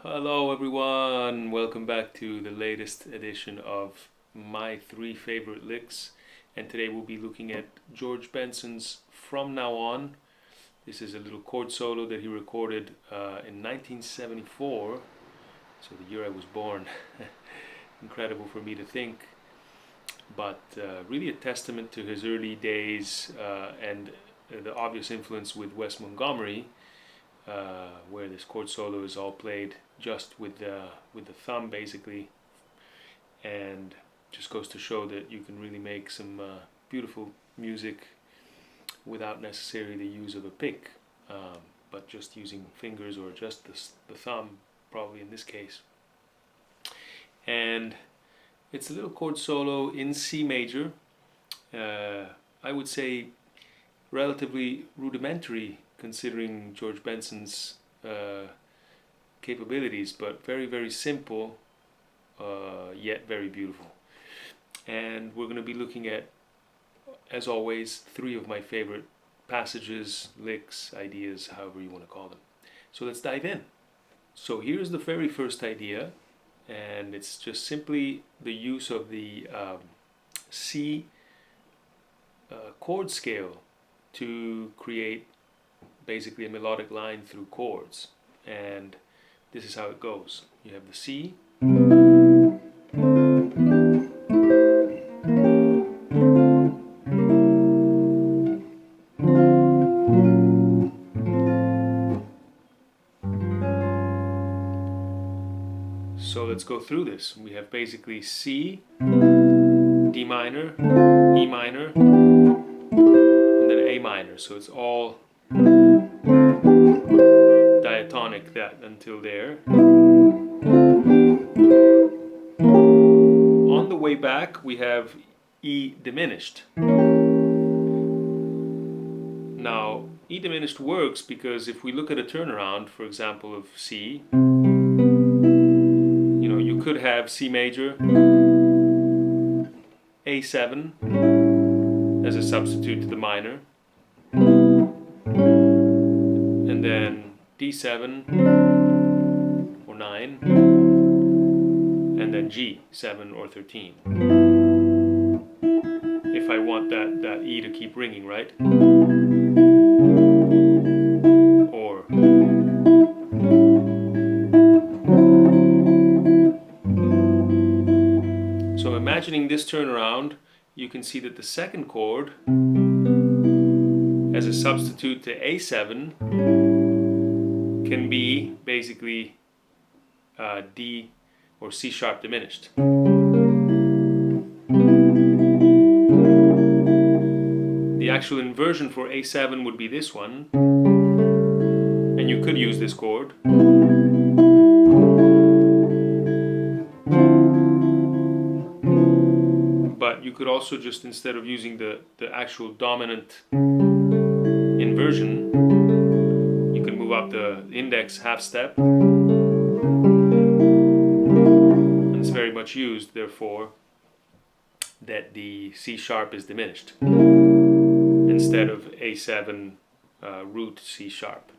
Hello everyone, welcome back to the latest edition of my 3 favorite licks, and today we'll be looking at George Benson's From Now On. This is a little chord solo that he recorded in 1974, so the year I was born. Incredible for me to think, but really a testament to his early days and the obvious influence with Wes Montgomery, where this chord solo is all played just with the thumb basically, and just goes to show that you can really make some beautiful music without necessarily the use of a pick, but just using fingers or just the thumb, probably in this case. And it's a little chord solo in C major. I would say relatively rudimentary considering George Benson's capabilities, but very, very simple, yet very beautiful. And we're going to be looking at, as always, 3 of my favorite passages, licks, ideas, however you want to call them. So let's dive in. So here's the very first idea, and it's just simply the use of the C chord scale to create basically a melodic line through chords. And this is how it goes. You have the C, so let's go through this. We have basically C, D minor, E minor, and then A minor. So it's all diatonic that until there. On the way back we have E diminished. Now E diminished works because if we look at a turnaround, for example, of C, you could have C major, A7 as a substitute to the minor, and then D7 or 9, and then G7 or 13. If I want that E to keep ringing, right? Or so imagining this turnaround, you can see that the second chord as a substitute to A7 can be basically D or C sharp diminished. The actual inversion for A7 would be this one, and you could use this chord. But you could also just, instead of using the actual dominant inversion, move up the index half step, and it's very much used, therefore, that the C sharp is diminished instead of A7 root C sharp,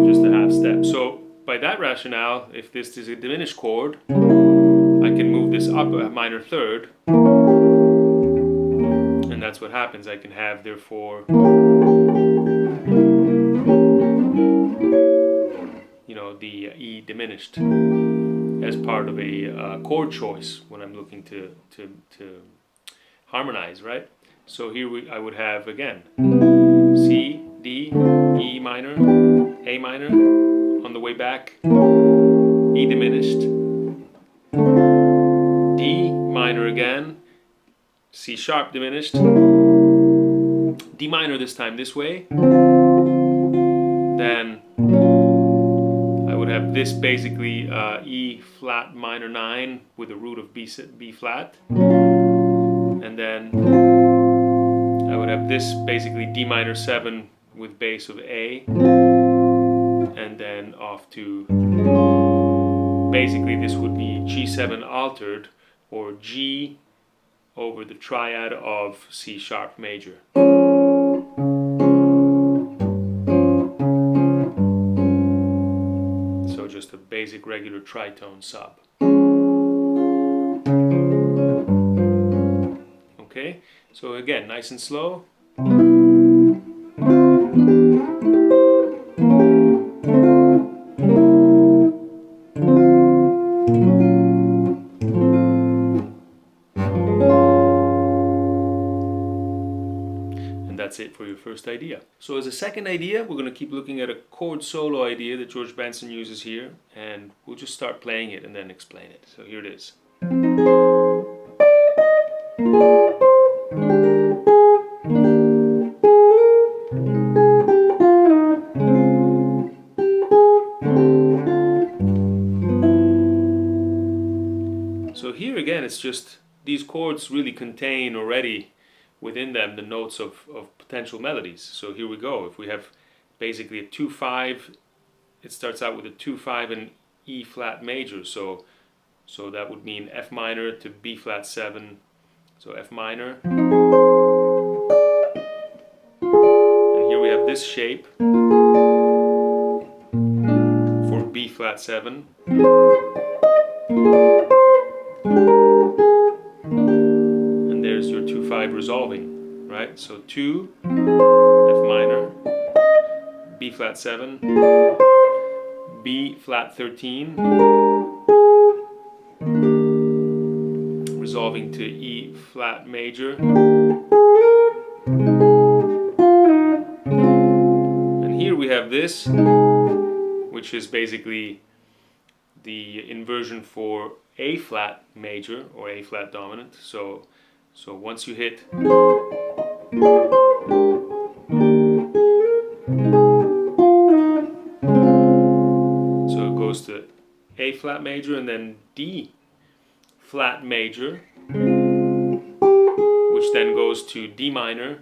just a half step. So by that rationale, if this is a diminished chord, I can move this up a minor third, and that's what happens. I can have, therefore, the E diminished as part of a chord choice when I'm looking to harmonize, right? So here I would have again C, D, E minor, A minor. On the way back, E diminished, D minor again, C sharp diminished, D minor this time this way, then I would have this basically E flat minor 9 with a root of B flat, and then I would have this basically D minor 7 with bass of A, and then off to basically this would be G7 altered, or G over the triad of C sharp major. just a basic regular tritone sub. Okay, so again, nice and slow. That's it for your first idea. So as a second idea, we're going to keep looking at a chord solo idea that George Benson uses here, and we'll just start playing it and then explain it. So here it is. So here again, it's just these chords really contain already within them the notes of potential melodies. So here we go. If we have basically a 2-5, it starts out with a 2-5 and E flat major. So that would mean F minor to B flat 7. So F minor. And here we have this shape for B flat 7. There's your 2-5 resolving, right? So 2, F minor, B flat 7, B flat 13, resolving to E flat major, and here we have this, which is basically the inversion for A flat major or A flat dominant. So once you hit so it goes to A flat major and then D flat major, which then goes to D minor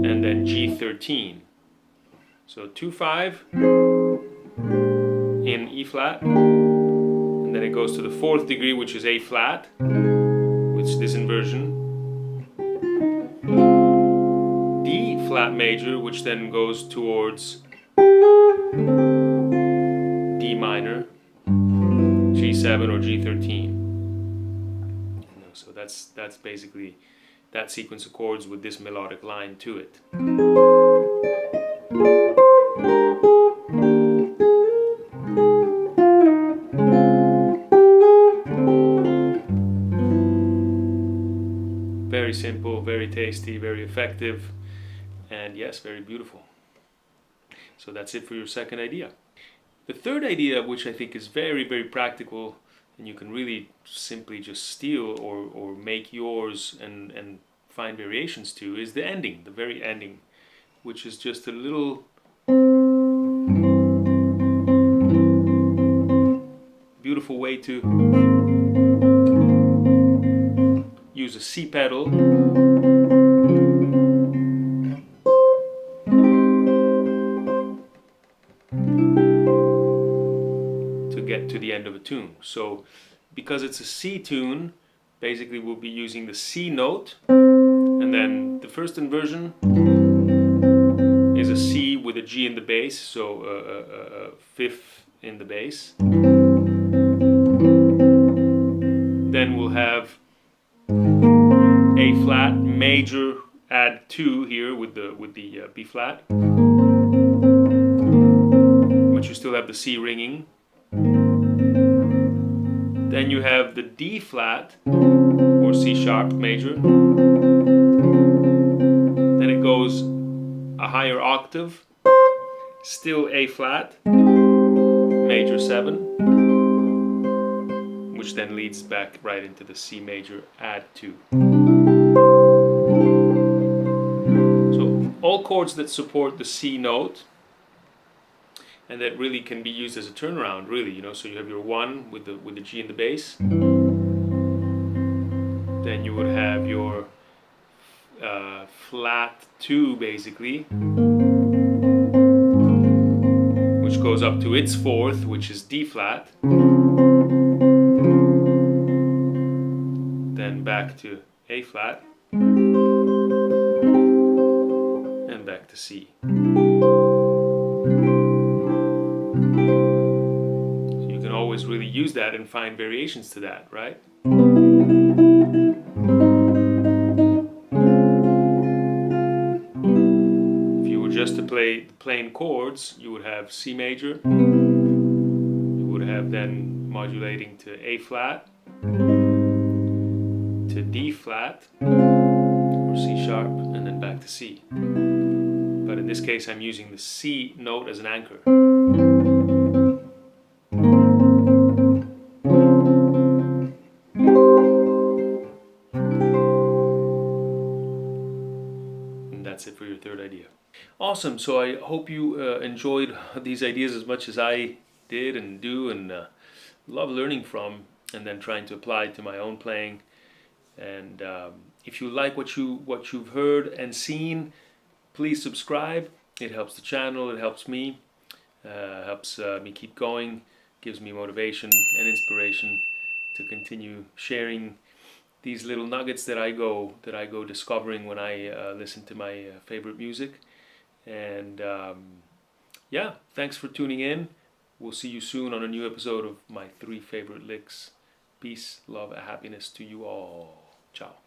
and then G13. So 2-5 in E flat. And then it goes to the 4th degree, which is A flat, which is this inversion. D flat major, which then goes towards D minor, G7 or G13. So that's basically that sequence of chords with this melodic line to it. Very simple, very tasty, very effective, and yes, very beautiful. So that's it for your second idea. The third idea, which I think is very, very practical, and you can really simply just steal or make yours and find variations to, is the ending, the very ending, which is just a little beautiful way to use a C pedal to get to the end of a tune. So because it's a C tune, basically we'll be using the C note, and then the first inversion is a C with a G in the bass, so a fifth in the bass. Then we'll have A flat major, add 2 here with the B flat, but you still have the C ringing. Then you have the D flat or C sharp major. Then it goes a higher octave, still A flat, major 7, which then leads back right into the C major, add 2. So all chords that support the C note and that really can be used as a turnaround, really, you know. So you have your 1 with the G in the bass. Then you would have your flat 2 basically, which goes up to its 4th, which is D flat. Then back to A flat, and back to C. really use that and find variations to that, right? If you were just to play plain chords, you would have C major. You would have then modulating to A flat, to D flat, or C sharp, and then back to C. But in this case, I'm using the C note as an anchor. And that's it for your third idea. Awesome, so I hope you enjoyed these ideas as much as I did and do, and love learning from and then trying to apply it to my own playing. And if you like what you've heard and seen, please subscribe. It helps the channel, it helps me, helps me keep going, gives me motivation and inspiration to continue sharing these little nuggets that I go discovering when I listen to my favorite music. And yeah, thanks for tuning in. We'll see you soon on a new episode of my 3 favorite licks. Peace, love, and happiness to you all. Ciao.